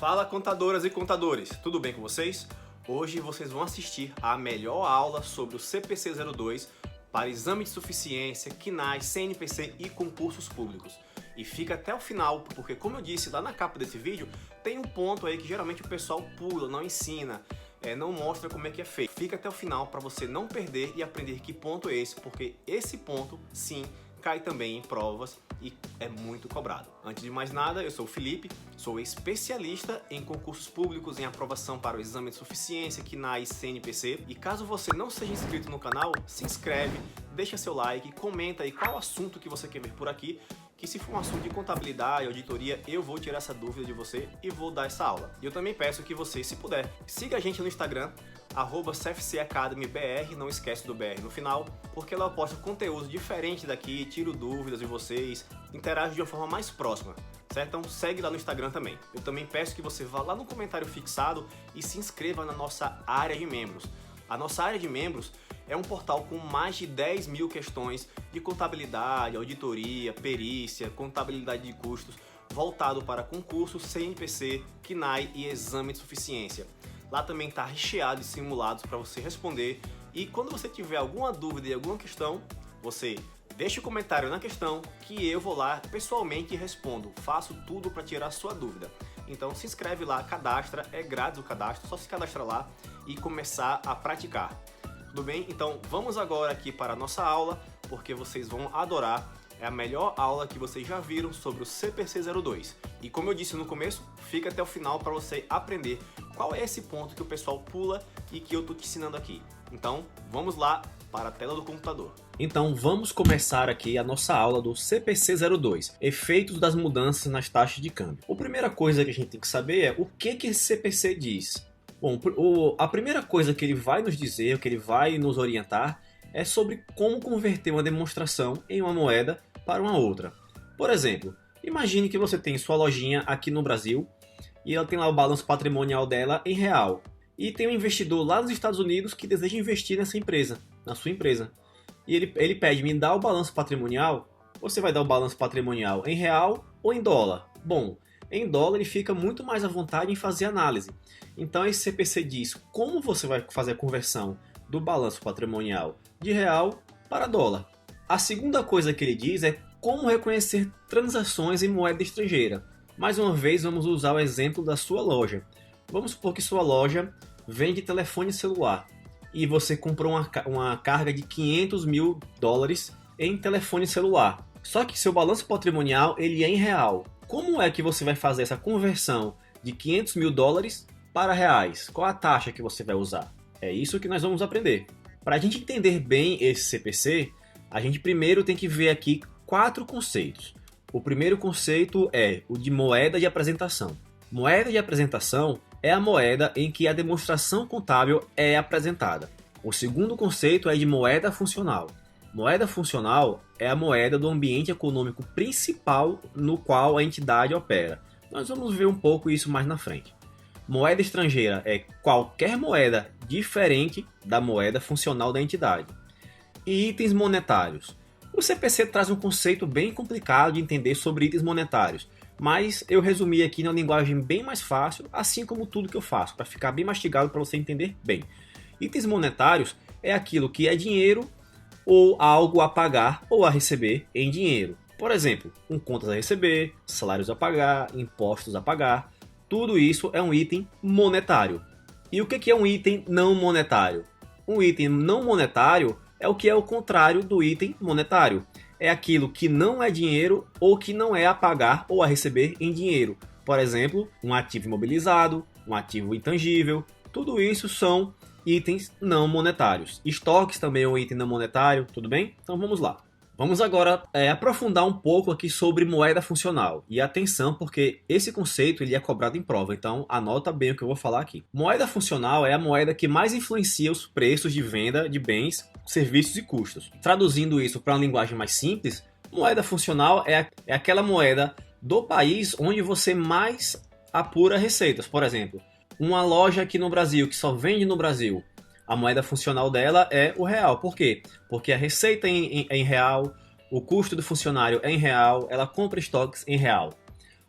Fala, contadoras e contadores, tudo bem com vocês? Hoje vocês vão assistir a melhor aula sobre o CPC 02 para exame de suficiência, CNAE, CNPC e concursos públicos. E fica até o final, porque como eu disse lá na capa desse vídeo, tem um ponto aí que geralmente o pessoal pula, não ensina, não mostra como é que é feito. Fica até o final para você não perder e aprender que ponto é esse, porque esse ponto, sim, cai também em provas e é muito cobrado. Antes de mais nada, eu sou o Felipe, sou especialista em concursos públicos, em aprovação para o exame de suficiência, CNAE e CNPC. E caso você não seja inscrito no canal, se inscreve, deixa seu like, comenta aí qual assunto que você quer ver por aqui, que se for um assunto de contabilidade, auditoria, eu vou tirar essa dúvida de você e vou dar essa aula. E eu também peço que você, se puder, siga a gente no Instagram, @CFCAcademyBR, não esquece do BR no final, porque lá eu posto conteúdo diferente daqui, tiro dúvidas de vocês, interajo de uma forma mais próxima, certo? Então segue lá no Instagram também. Eu também peço que você vá lá no comentário fixado e se inscreva na nossa área de membros. A nossa área de membros é um portal com mais de 10 mil questões de contabilidade, auditoria, perícia, contabilidade de custos, voltado para concursos, CNPC, CNAE e exame de suficiência. Lá também está recheado de simulados para você responder, e quando você tiver alguma dúvida e alguma questão, você deixa o comentário na questão que eu vou lá pessoalmente e respondo. Faço tudo para tirar a sua dúvida. Então se inscreve lá, cadastra, é grátis o cadastro, só se cadastrar lá e começar a praticar. Tudo bem? Então vamos agora aqui para a nossa aula, porque vocês vão adorar. É a melhor aula que vocês já viram sobre o CPC 02. E como eu disse no começo, fica até o final para você aprender qual é esse ponto que o pessoal pula e que eu tô te ensinando aqui. Então, vamos lá para a tela do computador. Então, vamos começar aqui a nossa aula do CPC 02, efeitos das mudanças nas taxas de câmbio. A primeira coisa que a gente tem que saber é o que esse CPC diz. Bom, a primeira coisa que ele vai nos dizer, que ele vai nos orientar, é sobre como converter uma demonstração em uma moeda para uma outra. Por exemplo, imagine que você tem sua lojinha aqui no Brasil e ela tem lá o balanço patrimonial dela em real. E tem um investidor lá nos Estados Unidos que deseja investir nessa empresa, na sua empresa. E ele pede, me dá o balanço patrimonial. Você vai dar o balanço patrimonial em real ou em dólar? Bom, em dólar ele fica muito mais à vontade em fazer análise. Então esse CPC diz como você vai fazer a conversão do balanço patrimonial de real para dólar. A segunda coisa que ele diz é como reconhecer transações em moeda estrangeira. Mais uma vez vamos usar o exemplo da sua loja. Vamos supor que sua loja vende telefone celular e você comprou uma carga de 500 mil dólares em telefone celular. Só que seu balanço patrimonial ele é em real. Como é que você vai fazer essa conversão de 500 mil dólares para reais? Qual a taxa que você vai usar? É isso que nós vamos aprender. Para a gente entender bem esse CPC, a gente primeiro tem que ver aqui 4 conceitos. O primeiro conceito é o de moeda de apresentação. Moeda de apresentação é a moeda em que a demonstração contábil é apresentada. O segundo conceito é de moeda funcional. Moeda funcional é a moeda do ambiente econômico principal no qual a entidade opera. Nós vamos ver um pouco isso mais na frente. Moeda estrangeira é qualquer moeda diferente da moeda funcional da entidade. E itens monetários. O CPC traz um conceito bem complicado de entender sobre itens monetários, mas eu resumi aqui na linguagem bem mais fácil, assim como tudo que eu faço, para ficar bem mastigado para você entender bem. Itens monetários é aquilo que é dinheiro ou algo a pagar ou a receber em dinheiro. Por exemplo, contas a receber, salários a pagar, impostos a pagar, tudo isso é um item monetário. E o que é um item não monetário? Um item não monetário é o que é o contrário do item monetário. É aquilo que não é dinheiro ou que não é a pagar ou a receber em dinheiro. Por exemplo, um ativo imobilizado, um ativo intangível, tudo isso são itens não monetários. Estoques também é um item não monetário, tudo bem? Então vamos lá. Vamos agora aprofundar um pouco aqui sobre moeda funcional. E atenção, porque esse conceito ele é cobrado em prova, então anota bem o que eu vou falar aqui. Moeda funcional é a moeda que mais influencia os preços de venda de bens, serviços e custos. Traduzindo isso para uma linguagem mais simples, moeda funcional é aquela moeda do país onde você mais apura receitas. Por exemplo, uma loja aqui no Brasil que só vende no Brasil, a moeda funcional dela é o real. Por quê? Porque a receita é em real, o custo do funcionário é em real, ela compra estoques em real.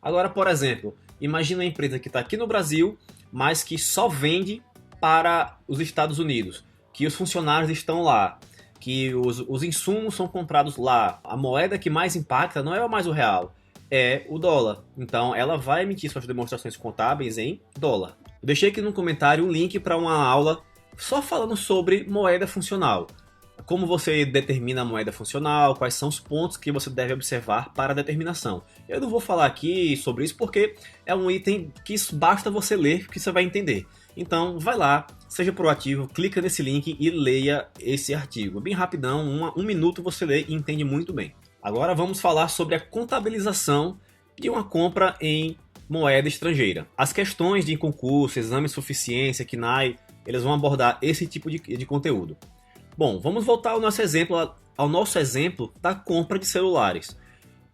Agora, por exemplo, Imagina uma empresa que está aqui no Brasil, mas que só vende para os Estados Unidos, que os funcionários estão lá, que os insumos são comprados lá. A moeda que mais impacta não é mais o real, é o dólar. Então ela vai emitir suas demonstrações contábeis em dólar. Eu deixei aqui no comentário um link para uma aula só falando sobre moeda funcional. Como você determina a moeda funcional, quais são os pontos que você deve observar para a determinação. Eu não vou falar aqui sobre isso porque é um item que basta você ler que você vai entender. Então vai lá, seja proativo, clica nesse link e leia esse artigo. Bem rapidão, um minuto você lê e entende muito bem. Agora vamos falar sobre a contabilização de uma compra em moeda estrangeira. As questões de concurso, exame de suficiência, KNAI, eles vão abordar esse tipo de conteúdo. Bom, vamos voltar ao nosso exemplo da compra de celulares.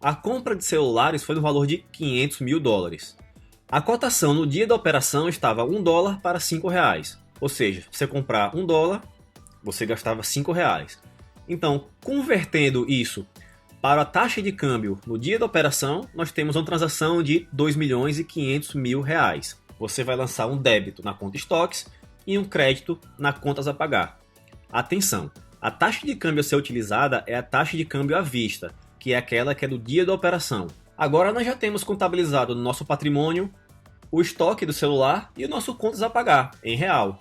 A compra de celulares foi no valor de 500 mil dólares. A cotação no dia da operação estava $1 para R$5. Ou seja, você comprar $1, você gastava R$5. Então, convertendo isso para a taxa de câmbio no dia da operação, nós temos uma transação de R$2.500.000. Você vai lançar um débito na conta estoques e um crédito na contas a pagar. Atenção, a taxa de câmbio a ser utilizada é a taxa de câmbio à vista, que é aquela que é do dia da operação. Agora nós já temos contabilizado no nosso patrimônio o estoque do celular e o nosso contas a pagar, em real.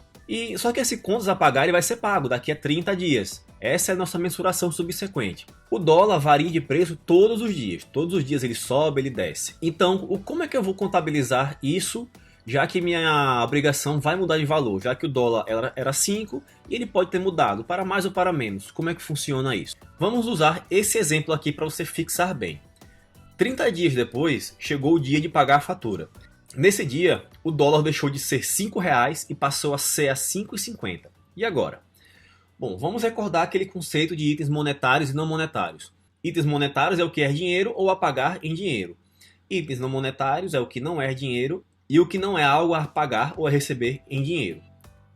Só que esse contas a pagar ele vai ser pago daqui a 30 dias. Essa é a nossa mensuração subsequente. O dólar varia de preço todos os dias. Todos os dias ele sobe, ele desce. Então, como é que eu vou contabilizar isso, já que minha obrigação vai mudar de valor? Já que o dólar era 5 e ele pode ter mudado para mais ou para menos. Como é que funciona isso? Vamos usar esse exemplo aqui para você fixar bem. 30 dias depois, chegou o dia de pagar a fatura. Nesse dia, o dólar deixou de ser R$5 e passou a ser a 5,50. E agora? Bom, vamos recordar aquele conceito de itens monetários e não monetários. Itens monetários é o que é dinheiro ou a pagar em dinheiro. Itens não monetários é o que não é dinheiro e o que não é algo a pagar ou a receber em dinheiro.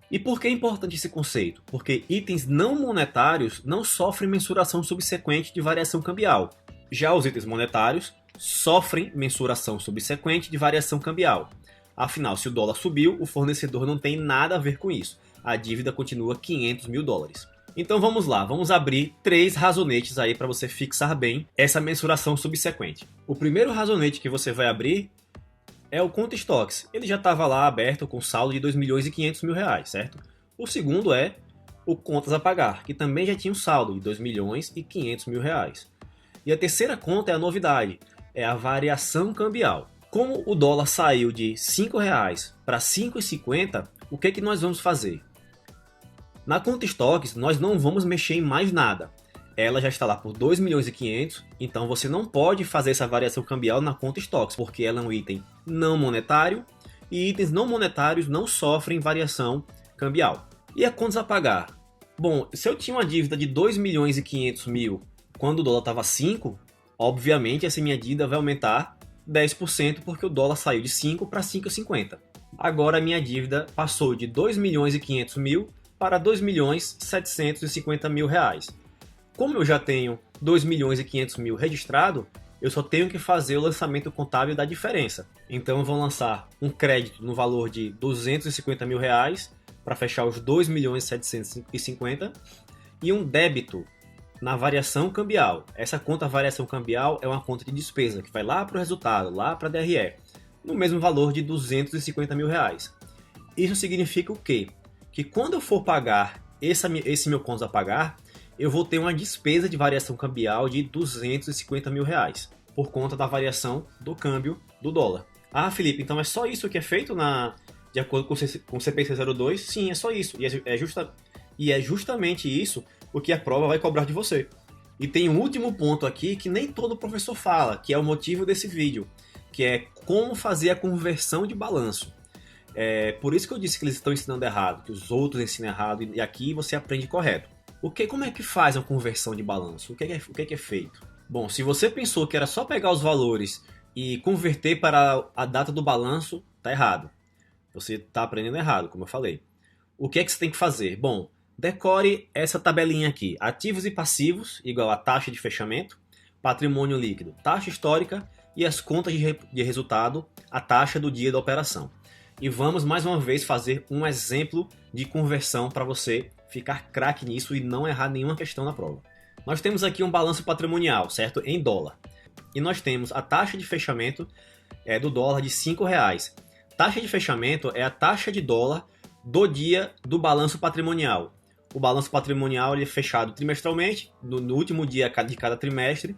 E por que é importante esse conceito? Porque itens não monetários não sofrem mensuração subsequente de variação cambial. Já os itens monetários sofrem mensuração subsequente de variação cambial. Afinal, se o dólar subiu, o fornecedor não tem nada a ver com isso. A dívida continua 500 mil dólares. Então vamos lá, vamos abrir 3 razonetes aí para você fixar bem essa mensuração subsequente. O primeiro razonete que você vai abrir é o conta estoques. Ele já estava lá aberto com saldo de R$2.500.000, certo? O segundo é o contas a pagar, que também já tinha um saldo de R$2.500.000. E a terceira conta é a novidade, é a variação cambial. Como o dólar saiu de R$5 para 5,50, o que nós vamos fazer? Na conta estoques, nós não vamos mexer em mais nada. Ela já está lá por R$2.500.000, então você não pode fazer essa variação cambial na conta estoques, porque ela é um item não monetário e itens não monetários não sofrem variação cambial. E a contas a pagar? Bom, se eu tinha uma dívida de R$2.500.000 quando o dólar estava 5, obviamente essa minha dívida vai aumentar 10% porque o dólar saiu de 5 para 5,50. Agora a minha dívida passou de R$2.500.000 para R$2.750.000. Como eu já tenho R$2.500.000 registrado, eu só tenho que fazer o lançamento contábil da diferença. Então eu vou lançar um crédito no valor de R$250.000 para fechar os R$2.750.000 e um débito na variação cambial. Essa conta variação cambial é uma conta de despesa que vai lá para o resultado, lá para a DRE, no mesmo valor de R$250.000. Isso significa o quê? Que quando eu for pagar esse meu contas a pagar, eu vou ter uma despesa de variação cambial de R$250.000 por conta da variação do câmbio do dólar. Ah, Felipe, então é só isso que é feito de acordo com o CPC 02? Sim, é só isso. E é justamente isso o que a prova vai cobrar de você. E tem um último ponto aqui que nem todo professor fala, que é o motivo desse vídeo, que é como fazer a conversão de balanço. É por isso que eu disse que eles estão ensinando errado, que os outros ensinam errado, e aqui você aprende correto. Como é que faz a conversão de balanço? O que é feito? Bom, se você pensou que era só pegar os valores e converter para a data do balanço, tá errado. Você está aprendendo errado, como eu falei. O que é que você tem que fazer? Bom, decore essa tabelinha aqui. Ativos e passivos, igual a taxa de fechamento. Patrimônio líquido, taxa histórica. e as contas de resultado, a taxa do dia da operação. E vamos mais uma vez fazer um exemplo de conversão para você ficar craque nisso e não errar nenhuma questão na prova. Nós temos aqui um balanço patrimonial, certo? Em dólar. E nós temos a taxa de fechamento do dólar de R$5. Taxa de fechamento é a taxa de dólar do dia do balanço patrimonial. O balanço patrimonial ele é fechado trimestralmente, no último dia de cada trimestre.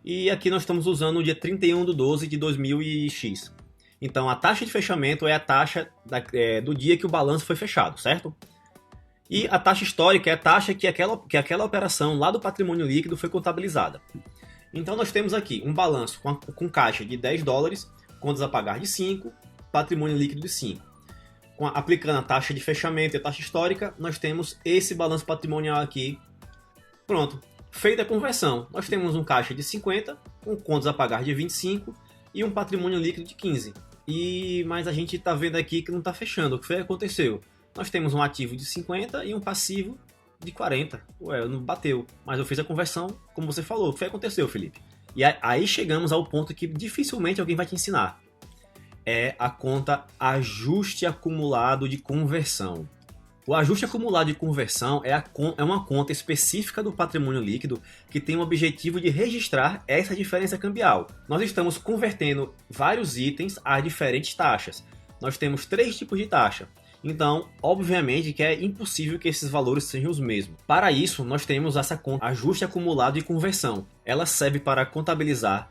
E aqui nós estamos usando o dia 31/12 de 2000 Então a taxa de fechamento é a taxa do dia que o balanço foi fechado, certo? E a taxa histórica é a taxa que aquela operação lá do patrimônio líquido foi contabilizada. Então nós temos aqui um balanço com caixa de $10, contas a pagar de 5, patrimônio líquido de 5. Aplicando a taxa de fechamento e a taxa histórica, nós temos esse balanço patrimonial aqui. Pronto. Feita a conversão, nós temos um caixa de 50, um contas a pagar de 25 e um patrimônio líquido de 15. Mas a gente está vendo aqui que não está fechando. O que foi que aconteceu? Nós temos um ativo de 50 e um passivo de 40. Ué, não bateu. Mas eu fiz a conversão, como você falou. O que foi que aconteceu, Felipe? E aí chegamos ao ponto que dificilmente alguém vai te ensinar. É a conta ajuste acumulado de conversão. O ajuste acumulado de conversão é uma conta específica do patrimônio líquido que tem o objetivo de registrar essa diferença cambial. Nós estamos convertendo vários itens a diferentes taxas. Nós temos 3 tipos de taxa. Então, obviamente que é impossível que esses valores sejam os mesmos. Para isso, nós temos essa conta ajuste acumulado de conversão. Ela serve para contabilizar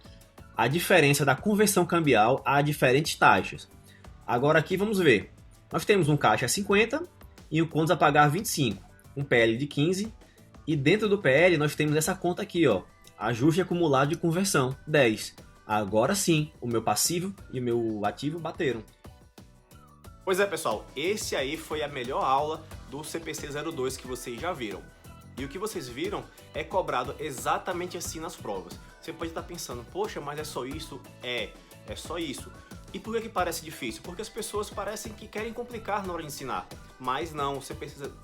a diferença da conversão cambial a diferentes taxas. Agora aqui vamos ver. Nós temos um caixa a 50 e o contas a pagar 25, um PL de 15, e dentro do PL nós temos essa conta aqui, ó, ajuste acumulado de conversão, 10. Agora sim, o meu passivo e o meu ativo bateram. Pois é, pessoal, esse aí foi a melhor aula do CPC 02 que vocês já viram. E o que vocês viram é cobrado exatamente assim nas provas. Você pode estar pensando, poxa, mas é só isso? É só isso. E por que parece difícil? Porque as pessoas parecem que querem complicar na hora de ensinar. Mas não,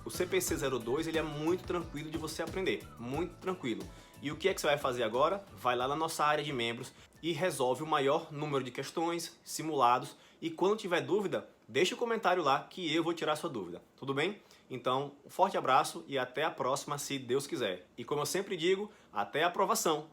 o CPC 02 ele é muito tranquilo de você aprender, muito tranquilo. E o que é que você vai fazer agora? Vai lá na nossa área de membros e resolve o maior número de questões, simulados. E quando tiver dúvida, deixa o comentário lá que eu vou tirar sua dúvida. Tudo bem? Então, um forte abraço e até a próxima, se Deus quiser. E como eu sempre digo, até a aprovação!